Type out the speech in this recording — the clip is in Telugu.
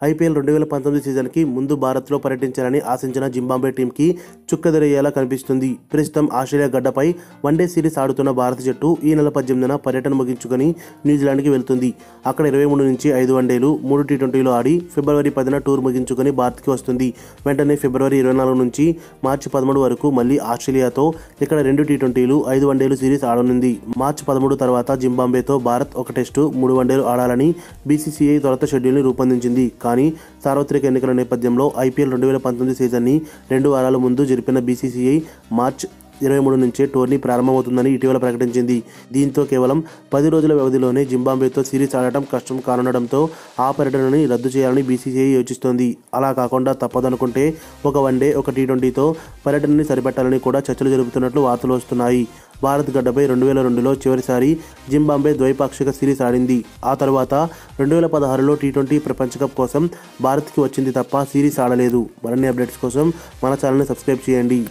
ఐపీఎల్ 2019 సీజన్కి ముందు భారత్లో పర్యటించాలని ఆశించిన జింబాబ్వే టీంకి చుక్కదెరయ్యేలా కనిపిస్తుంది. ప్రస్తుతం ఆస్ట్రేలియా గడ్డపై వన్డే సిరీస్ ఆడుతున్న భారత జట్టు ఈ నెల 18న పర్యటన ముగించుకొని న్యూజిలాండ్కి వెళ్తుంది. అక్కడ 23 నుంచి 5 వన్డేలు, 3 టీ20లు ఆడి ఫిబ్రవరి 10న టూర్ ముగించుకొని భారత్కి వస్తుంది. వెంటనే ఫిబ్రవరి 24 నుంచి మార్చి 13 వరకు మళ్లీ ఆస్ట్రేలియాతో ఇక్కడ 2 టీ20లు, 5 వన్డేలు సిరీస్ ఆడనుంది. మార్చి 13 తర్వాత జింబాబ్వేతో భారత్ 1 టెస్టు, 3 వన్డేలు ఆడాలని బీసీసీఐ తొలుత షెడ్యూల్ని రూపొందించింది. కానీ సార్వత్రిక ఎన్నికల నేపథ్యంలో ఐపీఎల్ 2019 సీజన్ని 2 వారాల ముందు జరిపిన బీసీసీఐ మార్చి 23 నుంచే టోర్నీ ప్రారంభమవుతుందని ఇటీవల ప్రకటించింది. దీంతో కేవలం 10 రోజుల వ్యవధిలోనే జింబాబ్వేతో సిరీస్ ఆడటం కష్టం కానుండడంతో ఆ పర్యటనని రద్దు చేయాలని బీసీసీఐ యోచిస్తోంది. అలా కాకుండా తప్పదనుకుంటే 1 వన్డే, 1 టీ20తో పర్యటనని సరిపెట్టాలని కూడా చర్చలు జరుపుతున్నట్లు వార్తలు వస్తున్నాయి. భారత్ గడ్డపై 2002లో చివరిసారి జింబాబ్వే ద్వైపాక్షిక సిరీస్ ఆడింది. ఆ తర్వాత 2016లో టీ20 ప్రపంచ కప్ కోసం భారత్కి వచ్చింది తప్ప సిరీస్ ఆడలేదు. మరిన్ని అప్డేట్స్ కోసం మన ఛానల్ని సబ్స్క్రైబ్ చేయండి.